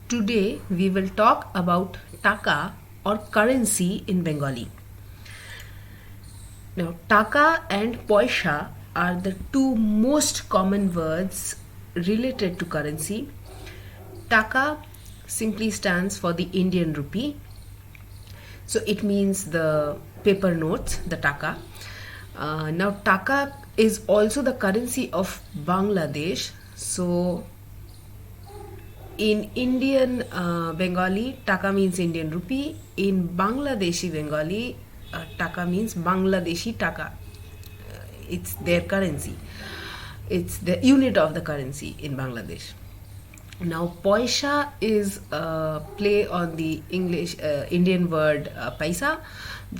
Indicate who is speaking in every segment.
Speaker 1: Today we will talk about Taka or currency in Bengali. Now, Taka and Poisha are the two most common words related to currency. Taka simply stands for the Indian rupee. So it means the paper notes, the Taka. Now, Taka is also the currency of Bangladesh. So in Indian Bengali, Taka means Indian rupee. In Bangladeshi Bengali, Taka means Bangladeshi Taka. It's their currency. It's the unit of the currency in Bangladesh. Now, Poisha is a play on the English Indian word paisa,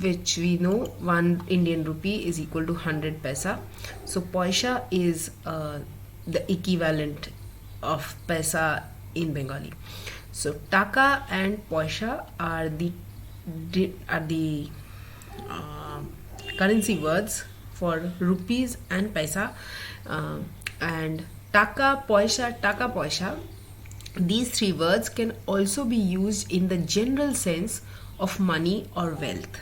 Speaker 1: which we know 1 Indian rupee is equal to 100 paisa. So, Poisha is the equivalent of paisa in Bengali. So, Taka and Poisha are the currency words for rupees and paisa, and Taka, Poisha. These three words can also be used in the general sense of money or wealth.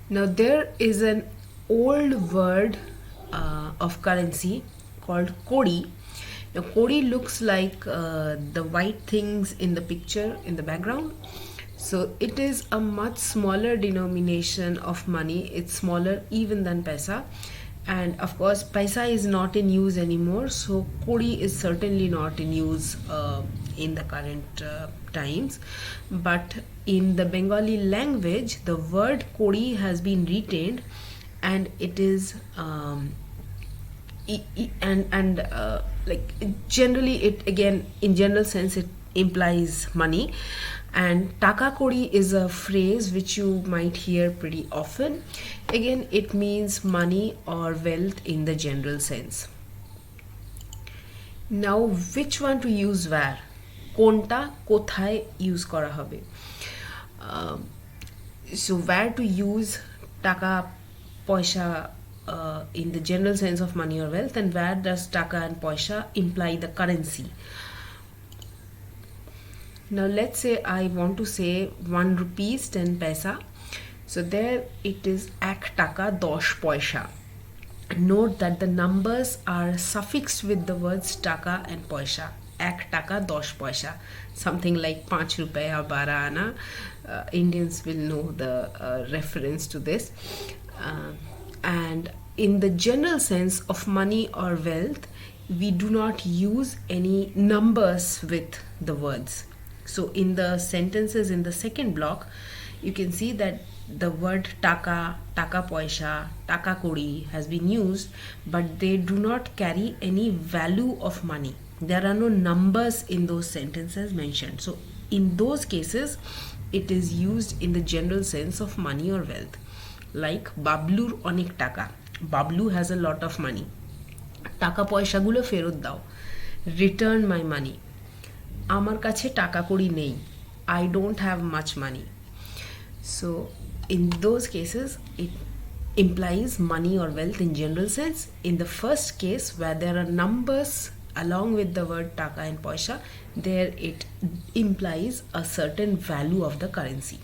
Speaker 1: Now, there is an old word of currency called kodi. Now, kodi looks like the white things in the picture in the background. So, it is a much smaller denomination of money. It's smaller even than paisa. And of course, paisa is not in use anymore. So, kodi is certainly not in use in the current times. But in the Bengali language, the word kodi has been retained, and it is like generally, it again in general sense it implies money. And taka kodi is a phrase which you might hear pretty often. Again, it means money or wealth in the general sense. Now, which one to use where? Konta kothay use kora hobe? So where to use taka poisha in the general sense of money or wealth, and where does taka and poisha imply the currency? Now, let's say I want to say 1 rupees 10 paisa. So there it is ek taka dosh poisha. Note that the numbers are suffixed with the words taka and poisha. Ek taka dosh poisha. Something like 5 rupaya 12 ana. Indians will know the reference to this. And in the general sense of money or wealth, we do not use any numbers with the words. So in the sentences in the second block, you can see that the word taka, taka poisha, taka kodi has been used, but they do not carry any value of money. There are no numbers in those sentences mentioned. So in those cases, it is used in the general sense of money or wealth. Like Bablur onek taka. Bablu has a lot of money. Taka poisha gulo ferot dao. Return my money. আমার কাছে টাকা কড়ি নেই. I don't have much money. So in those cases, it implies money or wealth in general sense. In the first case, where there are numbers along with the word taka and poisha, there it implies a certain value of the currency.